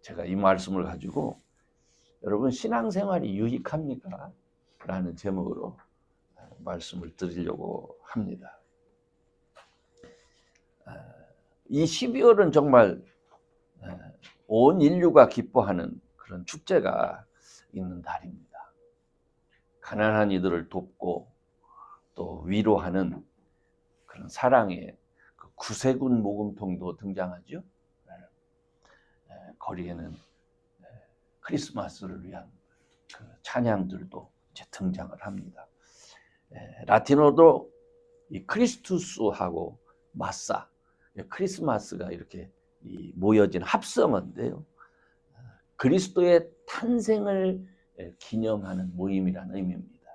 제가 이 말씀을 가지고 여러분 신앙생활이 유익합니까? 라는 제목으로 말씀을 드리려고 합니다. 이 12월은 정말 온 인류가 기뻐하는 그런 축제가 있는 달입니다. 가난한 이들을 돕고 또 위로하는 그런 사랑의 그 구세군 모금통도 등장하죠. 거리에는 크리스마스를 위한 그 찬양들도 이제 등장을 합니다. 라틴어도 이 크리스투스하고 마사, 크리스마스가 이렇게 모여진 합성어인데요. 그리스도의 탄생을 기념하는 모임이라는 의미입니다.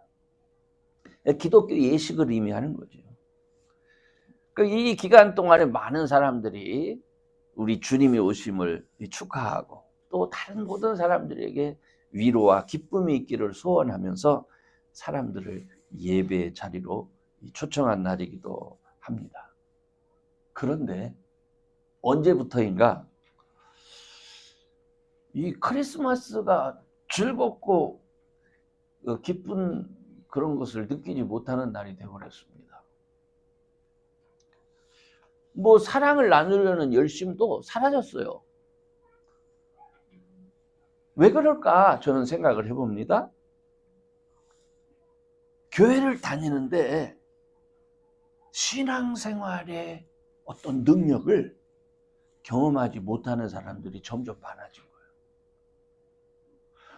기독교 예식을 의미하는 거죠. 이 기간 동안에 많은 사람들이 우리 주님이 오심을 축하하고 또 다른 모든 사람들에게 위로와 기쁨이 있기를 소원하면서 사람들을 예배의 자리로 초청한 날이기도 합니다. 그런데 언제부터인가 이 크리스마스가 즐겁고 기쁜 그런 것을 느끼지 못하는 날이 되어버렸습니다. 사랑을 나누려는 열심도 사라졌어요. 왜 그럴까 저는 생각을 해봅니다. 교회를 다니는데 신앙생활의 어떤 능력을 경험하지 못하는 사람들이 점점 많아진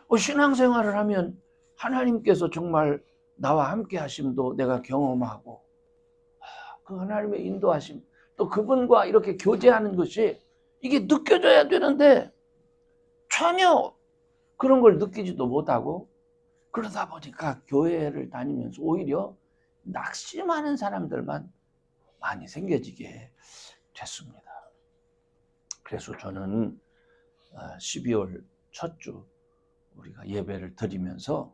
거예요. 신앙생활을 하면 하나님께서 정말 나와 함께 하심도 내가 경험하고 그 하나님의 인도하심 또 그분과 이렇게 교제하는 것이 이게 느껴져야 되는데 전혀 그런 걸 느끼지도 못하고 그러다 보니까 교회를 다니면서 오히려 낙심하는 사람들만 많이 생겨지게 됐습니다. 그래서 저는 12월 첫 주 우리가 예배를 드리면서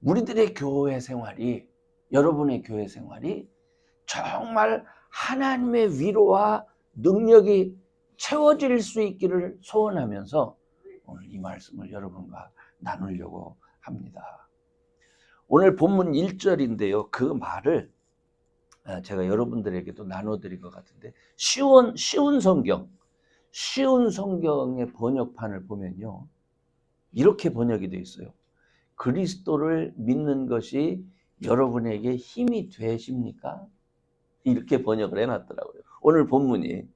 우리들의 교회 생활이 여러분의 교회 생활이 정말 하나님의 위로와 능력이 채워질 수 있기를 소원하면서 오늘 이 말씀을 여러분과 나누려고 합니다. 오늘 본문 1절인데요. 그 말을 제가 여러분들에게도 나눠드릴 것 같은데 쉬운 성경의 번역판을 보면요. 이렇게 번역이 되어 있어요. 그리스도를 믿는 것이 여러분에게 힘이 되십니까? 이렇게 번역을 해놨더라고요. 오늘 본문이.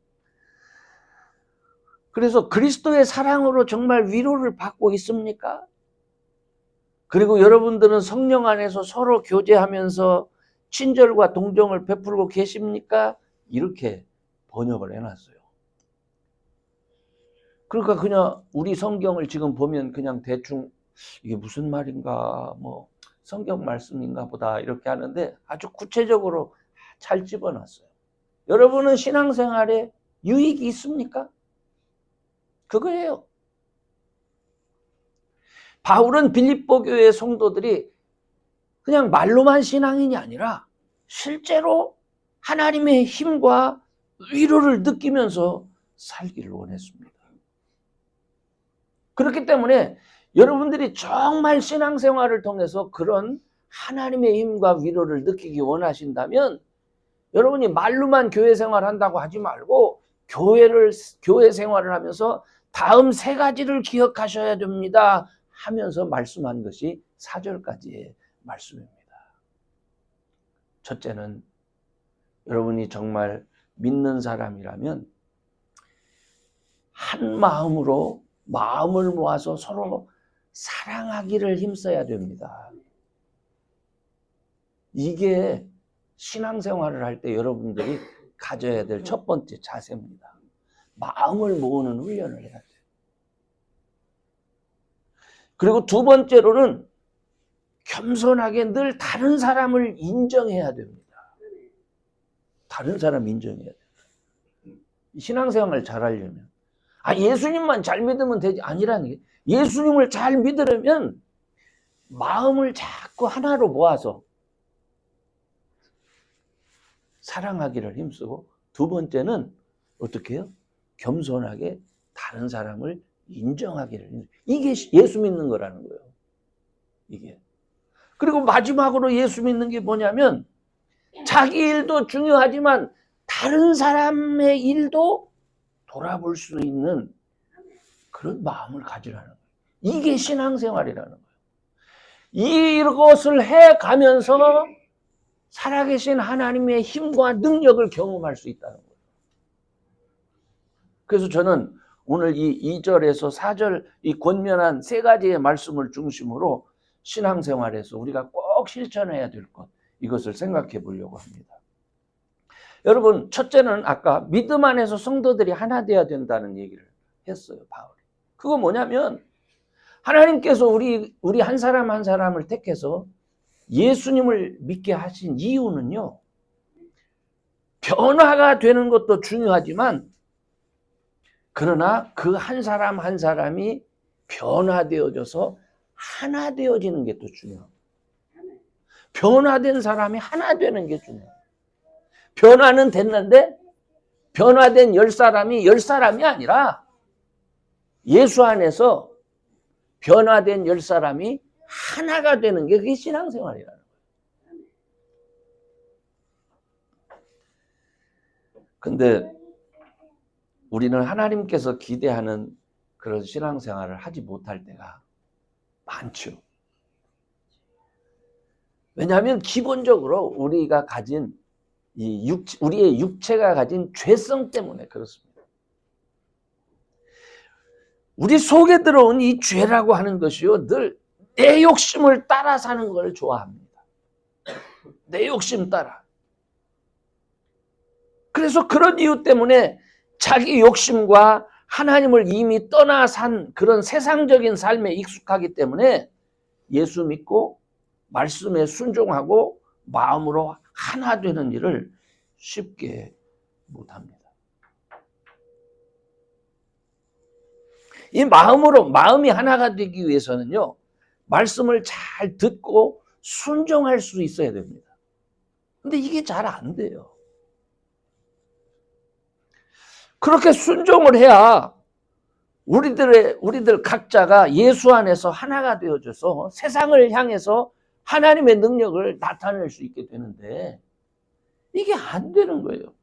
그래서 그리스도의 사랑으로 정말 위로를 받고 있습니까? 그리고 여러분들은 성령 안에서 서로 교제하면서 친절과 동정을 베풀고 계십니까? 이렇게 번역을 해놨어요. 그러니까 그냥 우리 성경을 지금 보면 그냥 대충 이게 무슨 말인가 성경 말씀인가 보다 이렇게 하는데 아주 구체적으로 잘 집어놨어요. 여러분은 신앙생활에 유익이 있습니까? 그거예요. 바울은 빌립보 교회의 성도들이 그냥 말로만 신앙인이 아니라 실제로 하나님의 힘과 위로를 느끼면서 살기를 원했습니다. 그렇기 때문에 여러분들이 정말 신앙생활을 통해서 그런 하나님의 힘과 위로를 느끼기 원하신다면 여러분이 말로만 교회 생활한다고 하지 말고 교회 생활을 하면서 다음 3가지를 기억하셔야 됩니다 하면서 말씀한 것이 4절까지의 말씀입니다. 첫째는 여러분이 정말 믿는 사람이라면 한 마음으로 마음을 모아서 서로 사랑하기를 힘써야 됩니다. 이게 신앙생활을 할 때 여러분들이 가져야 될 첫 번째 자세입니다. 마음을 모으는 훈련을 해야 돼요. 그리고 두 번째로는 겸손하게 늘 다른 사람을 인정해야 됩니다. 다른 사람 인정해야 됩니다. 신앙생활을 잘하려면 예수님만 잘 믿으면 되지 아니라는 게 예수님을 잘 믿으려면 마음을 자꾸 하나로 모아서 사랑하기를 힘쓰고 두 번째는 어떻게 해요? 겸손하게 다른 사람을 인정하기를. 이게 예수 믿는 거라는 거예요. 이게. 그리고 마지막으로 예수 믿는 게 뭐냐면 자기 일도 중요하지만 다른 사람의 일도 돌아볼 수 있는 그런 마음을 가지라는 거예요. 이게 신앙생활이라는 거예요. 이것을 해가면서 살아계신 하나님의 힘과 능력을 경험할 수 있다는 거예요. 그래서 저는 오늘 이 2절에서 4절 이 권면한 세 가지의 말씀을 중심으로 신앙생활에서 우리가 꼭 실천해야 될 것, 이것을 생각해 보려고 합니다. 여러분, 첫째는 아까 믿음 안에서 성도들이 하나 되어야 된다는 얘기를 했어요, 바울이. 그거 뭐냐면 하나님께서 우리 한 사람 한 사람을 택해서 예수님을 믿게 하신 이유는요, 변화가 되는 것도 중요하지만 그러나 그 한 사람 한 사람이 변화되어져서 하나 되어지는 게 또 중요합니다. 변화된 사람이 하나 되는 게 중요해요. 변화는 됐는데 변화된 10사람이 10사람이 아니라 예수 안에서 변화된 10사람이 하나가 되는 게 그게 신앙생활이라는 거예요. 근데 우리는 하나님께서 기대하는 그런 신앙생활을 하지 못할 때가 많죠. 왜냐하면 기본적으로 우리가 가진 우리의 육체가 가진 죄성 때문에 그렇습니다. 우리 속에 들어온 이 죄라고 하는 것이요, 늘 내 욕심을 따라 사는 걸 좋아합니다. 내 욕심 따라. 그래서 그런 이유 때문에 자기 욕심과 하나님을 이미 떠나 산 그런 세상적인 삶에 익숙하기 때문에 예수 믿고 말씀에 순종하고 마음으로 하나 되는 일을 쉽게 못합니다. 이 마음이 하나가 되기 위해서는요, 말씀을 잘 듣고 순종할 수 있어야 됩니다. 근데 이게 잘 안 돼요. 그렇게 순종을 해야 우리들 각자가 예수 안에서 하나가 되어져서 세상을 향해서 하나님의 능력을 나타낼 수 있게 되는데 이게 안 되는 거예요.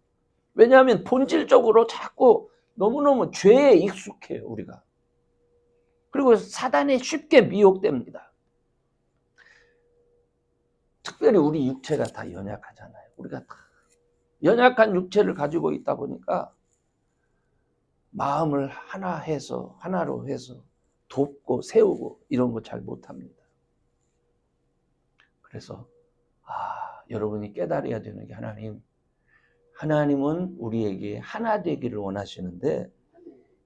왜냐하면 본질적으로 자꾸 너무너무 죄에 익숙해요, 우리가. 그리고 사단에 쉽게 미혹됩니다. 특별히 우리 육체가 다 연약하잖아요. 우리가 다 연약한 육체를 가지고 있다 보니까 마음을 하나로 해서 돕고 세우고 이런 거 잘 못합니다. 그래서 여러분이 깨달아야 되는 게 하나님은 우리에게 하나 되기를 원하시는데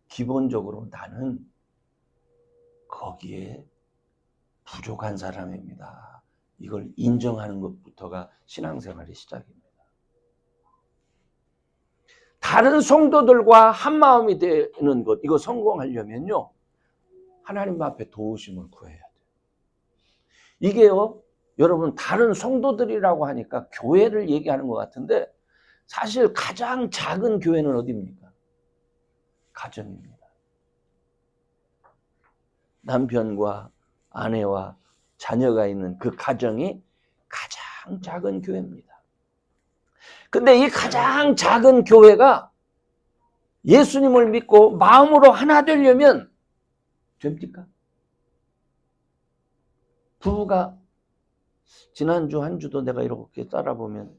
기본적으로 나는 거기에 부족한 사람입니다. 이걸 인정하는 것부터가 신앙생활의 시작입니다. 다른 성도들과 한 마음이 되는 것, 이거 성공하려면요, 하나님 앞에 도우심을 구해야 돼요. 이게요, 여러분, 다른 성도들이라고 하니까 교회를 얘기하는 것 같은데 사실 가장 작은 교회는 어디입니까? 가정입니다. 남편과 아내와 자녀가 있는 그 가정이 가장 작은 교회입니다. 근데 이 가장 작은 교회가 예수님을 믿고 마음으로 하나 되려면 됩니까? 부부가 지난주 한 주도 내가 이렇게 따라보면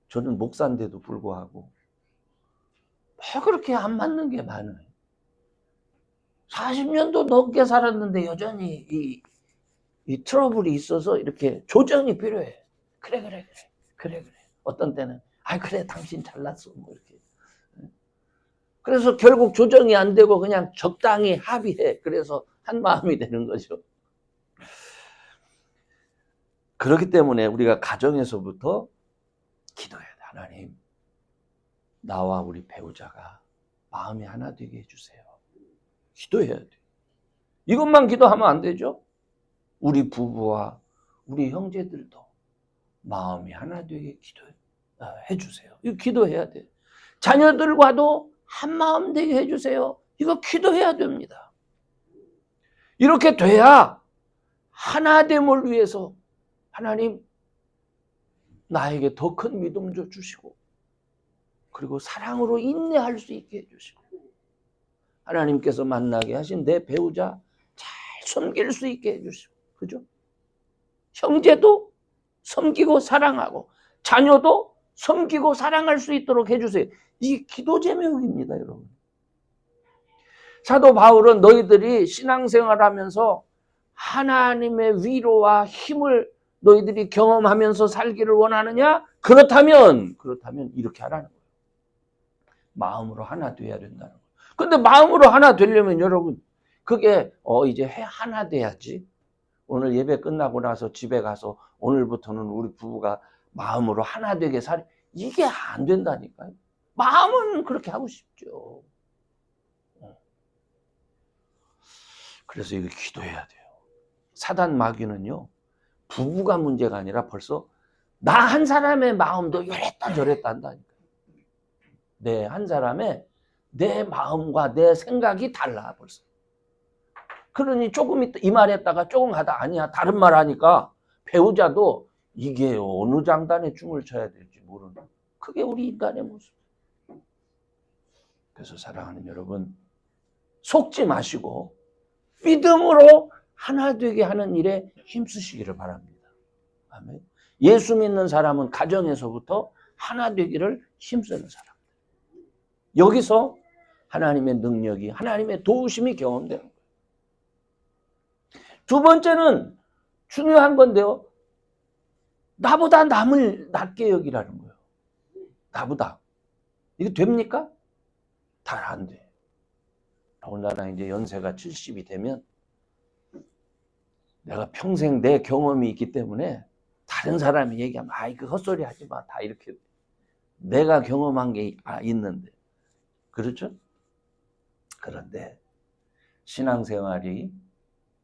저는 목사인데도 불구하고 왜 그렇게 안 맞는 게 많아요. 40년도 넘게 살았는데 여전히 이 트러블이 있어서 이렇게 조정이 필요해. 그래. 어떤 때는 그래 당신 잘났어 뭐 이렇게. 그래서 결국 조정이 안 되고 그냥 적당히 합의해. 그래서 한 마음이 되는 거죠. 그렇기 때문에 우리가 가정에서부터 기도해야 돼. 하나님, 나와 우리 배우자가 마음이 하나 되게 해주세요. 기도해야 돼. 이것만 기도하면 안 되죠. 우리 부부와 우리 형제들도 마음이 하나 되게 해주세요. 이거 기도해야 돼. 자녀들과도 한 마음 되게 해주세요. 이거 기도해야 됩니다. 이렇게 돼야 하나됨을 위해서 하나님 나에게 더 큰 믿음 좀 주시고 그리고 사랑으로 인내할 수 있게 해주시고 하나님께서 만나게 하신 내 배우자 잘 섬길 수 있게 해주시고 그죠? 형제도 섬기고 사랑하고 자녀도 섬기고 사랑할 수 있도록 해주세요. 이게 기도 제목입니다, 여러분. 사도 바울은 너희들이 신앙생활하면서 하나님의 위로와 힘을 너희들이 경험하면서 살기를 원하느냐? 그렇다면 이렇게 하라는 거예요. 마음으로 하나 돼야 된다는 거예요. 근데 마음으로 하나 되려면 여러분 그게 이제 하나 돼야지. 오늘 예배 끝나고 나서 집에 가서 오늘부터는 우리 부부가 마음으로 하나 되게 이게 안 된다니까요. 마음은 그렇게 하고 싶죠. 그래서 이거 기도해야 돼요. 사단 마귀는요. 부부가 문제가 아니라 벌써 나 한 사람의 마음도 이랬다 저랬다 한다니까요. 내 한 사람의 내 마음과 내 생각이 달라 벌써. 그러니 조금 이 말 했다가 조금 하다 아니야 다른 말 하니까 배우자도 이게 어느 장단에 춤을 춰야 될지 모르는 그게 우리 인간의 모습. 그래서 사랑하는 여러분 속지 마시고 믿음으로 하나 되게 하는 일에 힘쓰시기를 바랍니다. 아멘. 예수 믿는 사람은 가정에서부터 하나 되기를 힘쓰는 사람. 여기서 하나님의 능력이 하나님의 도우심이 경험되는 거예요. 두 번째는 중요한 건데요. 나보다 남을 낮게 여기라는 거예요. 나보다. 이게 됩니까? 잘 안 돼. 더군다나 이제 연세가 70이 되면 내가 평생 내 경험이 있기 때문에 다른 사람이 얘기하면 그 헛소리 하지 마. 다 이렇게 내가 경험한 게 있는데. 그렇죠? 그런데 신앙생활이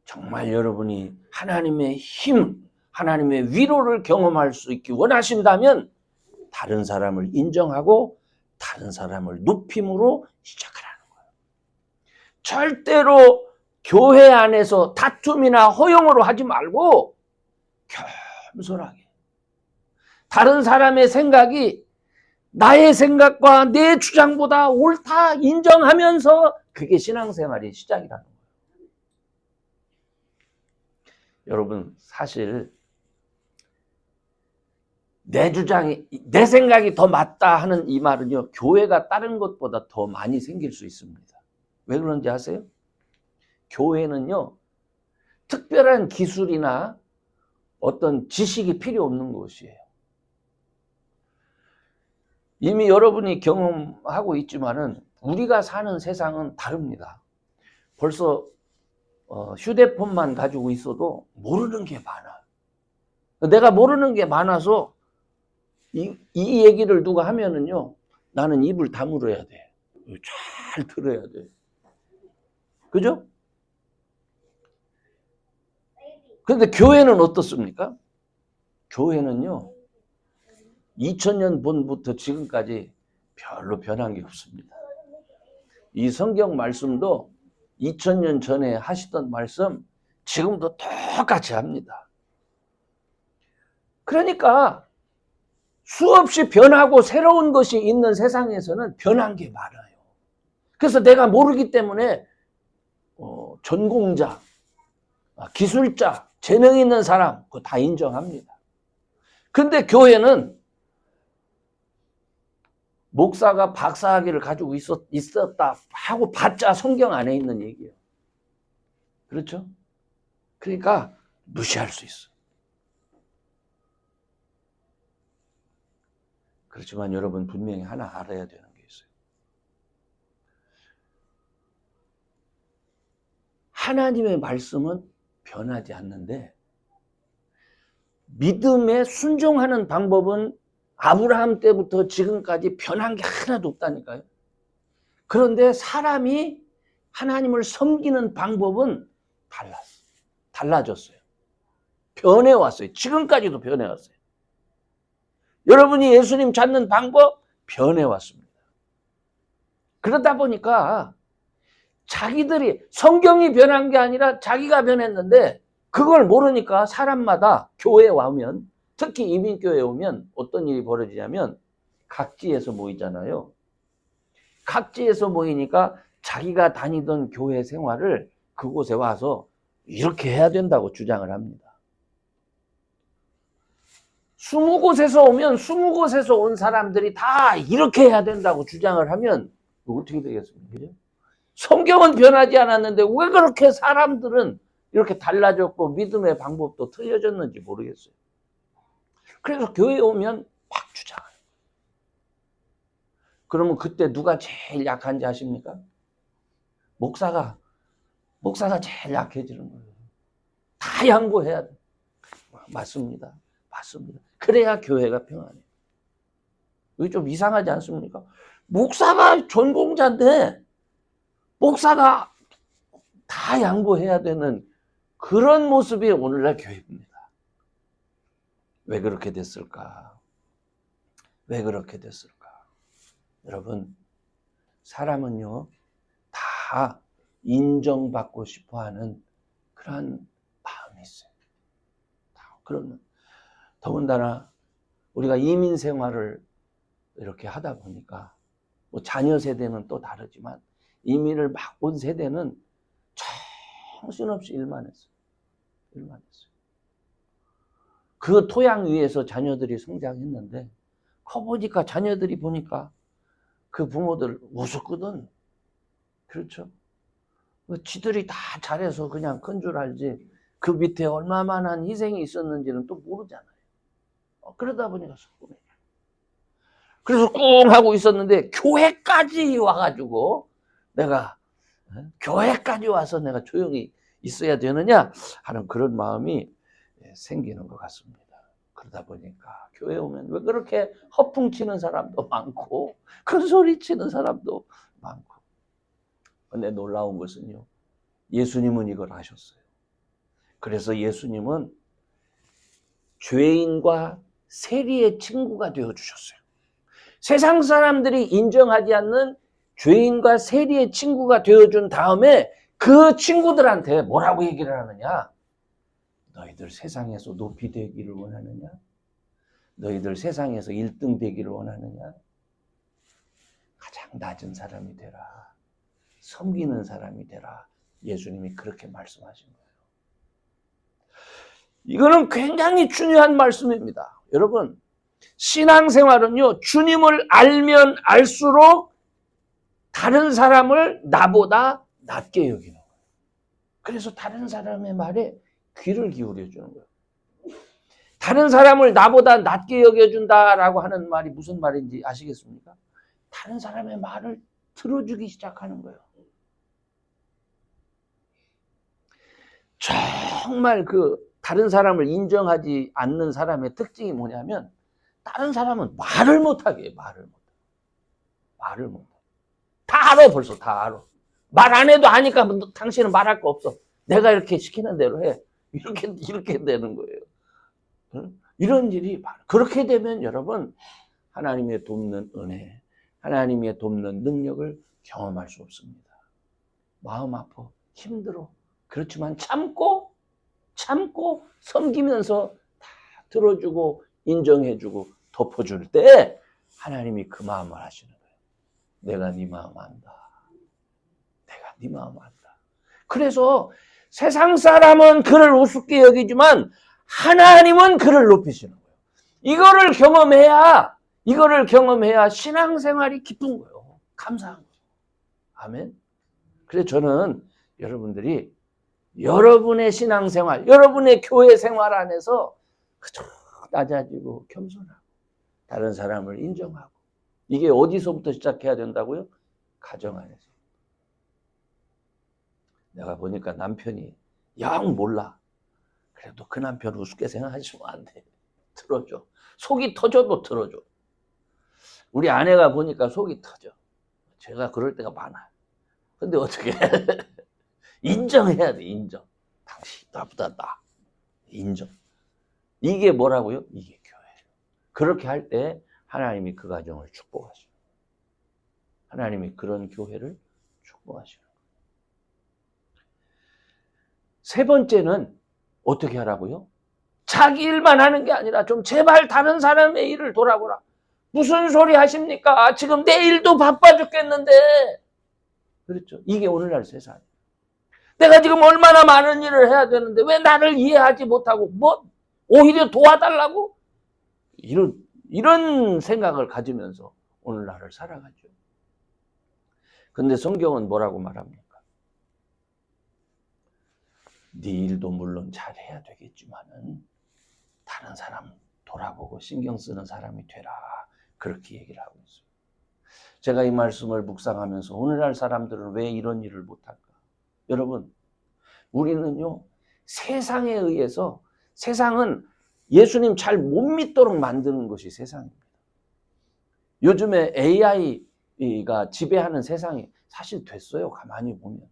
정말 여러분이 하나님의 힘, 하나님의 위로를 경험할 수 있기 원하신다면 다른 사람을 인정하고 다른 사람을 높임으로 시작하라는 거예요. 절대로 교회 안에서 다툼이나 허용으로 하지 말고 겸손하게 다른 사람의 생각이 나의 생각과 내 주장보다 옳다 인정하면서 그게 신앙생활의 시작이라는 거예요. 여러분 사실 내 주장이 내 생각이 더 맞다 하는 이 말은요 교회가 다른 것보다 더 많이 생길 수 있습니다. 왜 그런지 아세요? 교회는요 특별한 기술이나 어떤 지식이 필요 없는 곳이에요. 이미 여러분이 경험하고 있지만은 우리가 사는 세상은 다릅니다. 벌써 휴대폰만 가지고 있어도 모르는 게 많아. 내가 모르는 게 많아서 이 얘기를 누가 하면은요 나는 입을 다물어야 돼. 잘 들어야 돼. 그죠? 그런데 교회는 어떻습니까? 교회는요 2000년 전부터 지금까지 별로 변한 게 없습니다. 이 성경 말씀도 2000년 전에 하시던 말씀 지금도 똑같이 합니다. 그러니까 수없이 변하고 새로운 것이 있는 세상에서는 변한 게 많아요. 그래서 내가 모르기 때문에 전공자, 기술자, 재능 있는 사람 그거 다 인정합니다. 근데 교회는 목사가 박사학위를 가지고 있었다 하고 봤자 성경 안에 있는 얘기예요. 그렇죠? 그러니까 무시할 수 있어. 그렇지만 여러분 분명히 하나 알아야 되는 게 있어요. 하나님의 말씀은 변하지 않는데 믿음에 순종하는 방법은 아브라함 때부터 지금까지 변한 게 하나도 없다니까요. 그런데 사람이 하나님을 섬기는 방법은 달라졌어요. 변해왔어요. 지금까지도 변해왔어요. 여러분이 예수님 찾는 방법 변해왔습니다. 그러다 보니까 자기들이 성경이 변한 게 아니라 자기가 변했는데 그걸 모르니까 사람마다 교회에 오면, 특히 이민교회에 오면 어떤 일이 벌어지냐면 각지에서 모이잖아요. 각지에서 모이니까 자기가 다니던 교회 생활을 그곳에 와서 이렇게 해야 된다고 주장을 합니다. 20곳에서 오면 20곳에서 온 사람들이 다 이렇게 해야 된다고 주장을 하면 어떻게 되겠습니까? 그죠? 성경은 변하지 않았는데 왜 그렇게 사람들은 이렇게 달라졌고 믿음의 방법도 틀려졌는지 모르겠어요. 그래서 교회에 오면 막 주장해요. 그러면 그때 누가 제일 약한지 아십니까? 목사가 제일 약해지는 거예요. 다 양보해야 돼. 맞습니다. 맞습니다. 그래야 교회가 평안해요. 이게 좀 이상하지 않습니까? 목사가 전공자인데 목사가 다 양보해야 되는 그런 모습이 오늘날 교회입니다. 왜 그렇게 됐을까? 왜 그렇게 됐을까? 여러분, 사람은요, 다 인정받고 싶어 하는 그런 마음이 있어요. 그러면, 더군다나 우리가 이민 생활을 이렇게 하다 보니까, 뭐 자녀 세대는 또 다르지만, 이민을 막 온 세대는 정신없이 일만 했어요. 일만 했어요. 그 토양 위에서 자녀들이 성장했는데, 커보니까 자녀들이 보니까 그 부모들 우습거든. 그렇죠? 지들이 다 잘해서 그냥 큰 줄 알지 그 밑에 얼마만한 희생이 있었는지는 또 모르잖아요. 그러다 보니까 속구네. 그래서 꿍 하고 있었는데 교회까지 와가지고 내가 교회까지 와서 내가 조용히 있어야 되느냐 하는 그런 마음이 생기는 것 같습니다. 그러다 보니까 교회 오면 왜 그렇게 허풍치는 사람도 많고 큰 소리 치는 사람도 많고. 근데 놀라운 것은요, 예수님은 이걸 하셨어요. 그래서 예수님은 죄인과 세리의 친구가 되어주셨어요. 세상 사람들이 인정하지 않는 죄인과 세리의 친구가 되어준 다음에 그 친구들한테 뭐라고 얘기를 하느냐? 너희들 세상에서 높이 되기를 원하느냐? 너희들 세상에서 1등 되기를 원하느냐? 가장 낮은 사람이 되라. 섬기는 사람이 되라. 예수님이 그렇게 말씀하신 거예요. 이거는 굉장히 중요한 말씀입니다. 여러분, 신앙생활은요, 주님을 알면 알수록 다른 사람을 나보다 낮게 여기는 거예요. 그래서 다른 사람의 말에 귀를 기울여 주는 거예요. 다른 사람을 나보다 낮게 여겨준다라고 하는 말이 무슨 말인지 아시겠습니까? 다른 사람의 말을 들어주기 시작하는 거예요. 정말 다른 사람을 인정하지 않는 사람의 특징이 뭐냐면 다른 사람은 말을 못하게 해요. 말을 못해. 다 알아. 벌써 다 알아. 말 안 해도 아니까 당신은 말할 거 없어. 내가 이렇게 시키는 대로 해. 이렇게 되는 거예요. 이런 일이 많아요. 그렇게 되면 여러분, 하나님의 돕는 은혜, 하나님의 돕는 능력을 경험할 수 없습니다. 마음 아파, 힘들어. 그렇지만 참고 섬기면서 다 들어주고 인정해주고 덮어줄 때 하나님이 그 마음을 하시는 거예요. 내가 네 마음 안다. 내가 네 마음 안다. 그래서 세상 사람은 그를 우습게 여기지만 하나님은 그를 높이시는 거예요. 이거를 경험해야 신앙생활이 기쁜 거예요. 감사한 거예요. 아멘. 그래서 저는 여러분들이 여러분의 신앙생활, 여러분의 교회 생활 안에서 그저 낮아지고 겸손하고 다른 사람을 인정하고 이게 어디서부터 시작해야 된다고요? 가정 안에서. 내가 보니까 남편이 영 몰라. 그래도 그 남편 우습게 생각하시면 안 돼. 들어줘. 속이 터져도 들어줘. 우리 아내가 보니까 속이 터져. 제가 그럴 때가 많아. 근데 어떻게 인정해야 돼. 인정. 당신 나보다 나. 인정. 이게 뭐라고요? 이게 교회예요. 그렇게 할 때 하나님이 그 가정을 축복하시는 거예요. 하나님이 그런 교회를 축복하시는 거예요. 세 번째는 어떻게 하라고요? 자기 일만 하는 게 아니라 좀 제발 다른 사람의 일을 돌아보라. 무슨 소리 하십니까? 지금 내 일도 바빠 죽겠는데. 그렇죠. 이게 오늘날 세상이에요. 내가 지금 얼마나 많은 일을 해야 되는데 왜 나를 이해하지 못하고 뭐 오히려 도와달라고? 이런 생각을 가지면서 오늘날을 살아가죠. 근데 성경은 뭐라고 말합니까? 네 일도 물론 잘해야 되겠지만은 다른 사람 돌아보고 신경 쓰는 사람이 되라. 그렇게 얘기를 하고 있어요. 제가 이 말씀을 묵상하면서 오늘날 사람들은 왜 이런 일을 못할까? 여러분, 우리는요, 세상에 의해서, 세상은 예수님 잘 못 믿도록 만드는 것이 세상입니다. 요즘에 AI가 지배하는 세상이 사실 됐어요. 가만히 보면.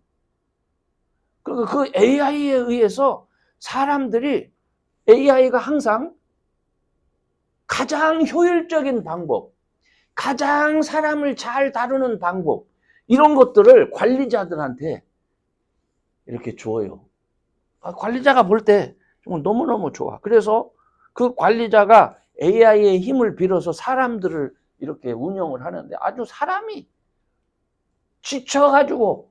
그러니까 그 AI에 의해서 사람들이 AI가 항상 가장 효율적인 방법, 가장 사람을 잘 다루는 방법, 이런 것들을 관리자들한테 이렇게 줘요. 관리자가 볼 때 너무너무 좋아. 그래서 그 관리자가 AI의 힘을 빌어서 사람들을 이렇게 운영을 하는데 아주 사람이 지쳐가지고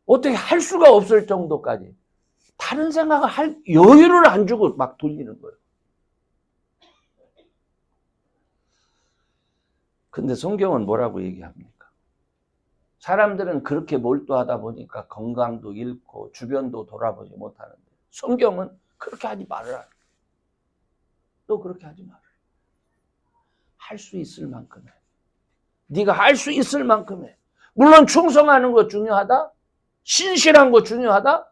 어떻게 할 수가 없을 정도까지 다른 생각을 할 여유를 안 주고 막 돌리는 거예요. 근데 성경은 뭐라고 얘기합니까? 사람들은 그렇게 몰두하다 보니까 건강도 잃고 주변도 돌아보지 못하는데 성경은 그렇게 하지 말아라. 또 그렇게 하지 말아라. 할 수 있을 만큼 해. 네가 할 수 있을 만큼 해. 물론 충성하는 거 중요하다. 신실한 거 중요하다.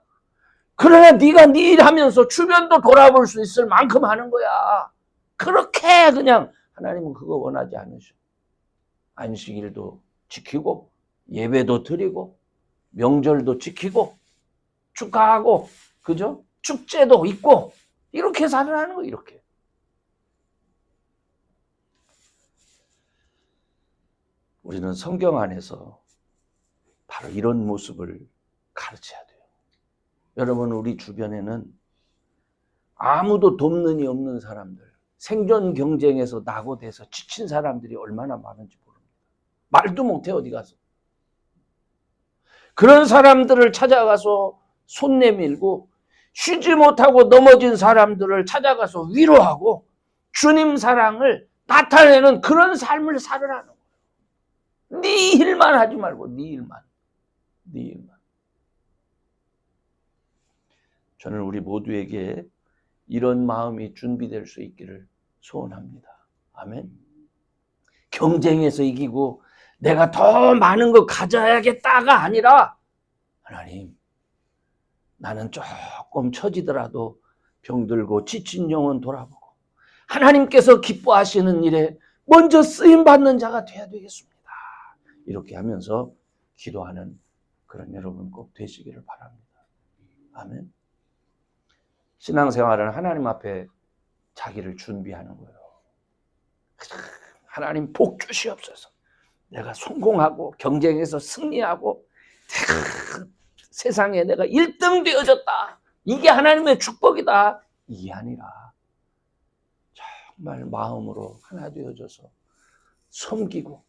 그러나 네가 네 일 하면서 주변도 돌아볼 수 있을 만큼 하는 거야. 그렇게 그냥 하나님은 그거 원하지 않으셔. 안식일도 지키고 예배도 드리고 명절도 지키고 축하하고 그죠? 축제도 있고 이렇게 살아가는 거 이렇게. 우리는 성경 안에서 바로 이런 모습을 가르쳐야 돼요. 여러분 우리 주변에는 아무도 돕는 이 없는 사람들, 생존 경쟁에서 낙오돼서 지친 사람들이 얼마나 많은지 모릅니다. 말도 못해 어디 가서. 그런 사람들을 찾아가서 손 내밀고 쉬지 못하고 넘어진 사람들을 찾아가서 위로하고 주님 사랑을 나타내는 그런 삶을 살으라는 거예요. 네 일만 하지 말고 네 일만. 네 일만. 저는 우리 모두에게 이런 마음이 준비될 수 있기를 소원합니다. 아멘. 경쟁에서 이기고 내가 더 많은 거 가져야겠다가 아니라 하나님 나는 조금 처지더라도 병들고 지친 영혼 돌아보고 하나님께서 기뻐하시는 일에 먼저 쓰임받는 자가 되어야 되겠습니다. 이렇게 하면서 기도하는 그런 여러분 꼭 되시기를 바랍니다. 아멘. 신앙생활은 하나님 앞에 자기를 준비하는 거예요. 하나님 복 주시옵소서. 내가 성공하고 경쟁에서 승리하고 세상에 내가 1등 되어졌다. 이게 하나님의 축복이다. 이게 아니라 정말 마음으로 하나 되어져서 섬기고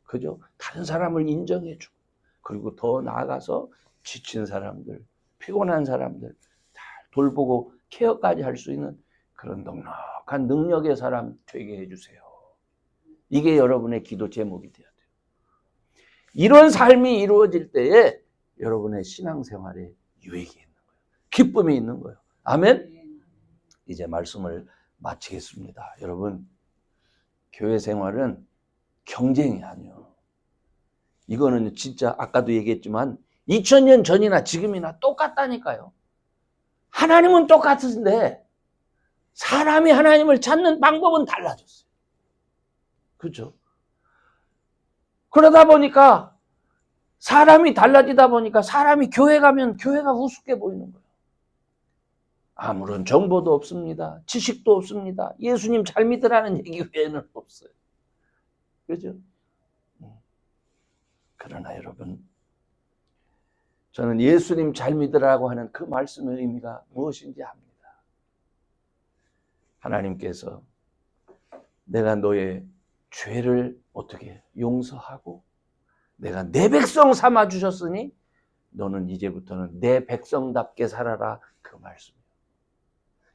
그죠? 다른 사람을 인정해주고 그리고 더 나아가서 지친 사람들, 피곤한 사람들 잘 돌보고 케어까지 할 수 있는 그런 넉넉한 능력의 사람 되게 해주세요. 이게 여러분의 기도 제목이 돼야 돼요. 이런 삶이 이루어질 때에 여러분의 신앙생활에 유익이 있는 거예요. 기쁨이 있는 거예요. 아멘? 이제 말씀을 마치겠습니다. 여러분, 교회 생활은 경쟁이 아니에요. 이거는 진짜 아까도 얘기했지만 2000년 전이나 지금이나 똑같다니까요. 하나님은 똑같은데 사람이 하나님을 찾는 방법은 달라졌어요. 그렇죠? 그러다 보니까 사람이 달라지다 보니까 사람이 교회 가면 교회가 우습게 보이는 거예요. 아무런 정보도 없습니다. 지식도 없습니다. 예수님 잘 믿으라는 얘기 외에는 없어요. 그렇죠? 그러나 여러분 저는 예수님 잘 믿으라고 하는 그 말씀의 의미가 무엇인지 압니다. 하나님께서 내가 너의 죄를 어떻게 용서하고 내가 내 백성 삼아 주셨으니 너는 이제부터는 내 백성답게 살아라, 그 말씀이에요.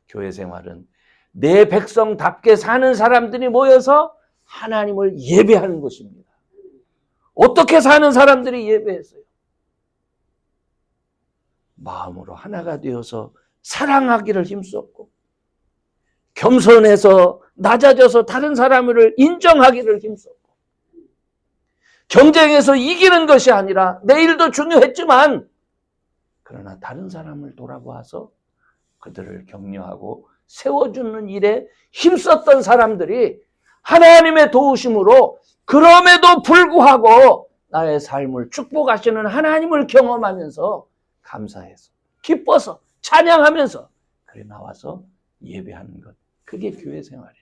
교회 생활은 내 백성답게 사는 사람들이 모여서 하나님을 예배하는 것입니다. 어떻게 사는 사람들이 예배했어요? 마음으로 하나가 되어서 사랑하기를 힘썼고, 겸손해서 낮아져서 다른 사람을 인정하기를 힘썼고, 경쟁에서 이기는 것이 아니라 내일도 중요했지만 그러나 다른 사람을 돌아보아서 그들을 격려하고 세워주는 일에 힘썼던 사람들이 하나님의 도우심으로 그럼에도 불구하고 나의 삶을 축복하시는 하나님을 경험하면서 감사해서 기뻐서 찬양하면서 그래 나와서 예배하는 것, 그게 교회 생활입니다.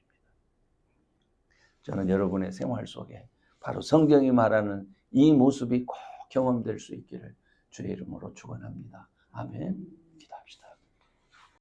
저는 여러분의 생활 속에 바로 성경이 말하는 이 모습이 꼭 경험될 수 있기를 주의 이름으로 축원합니다. 아멘. 기도합시다.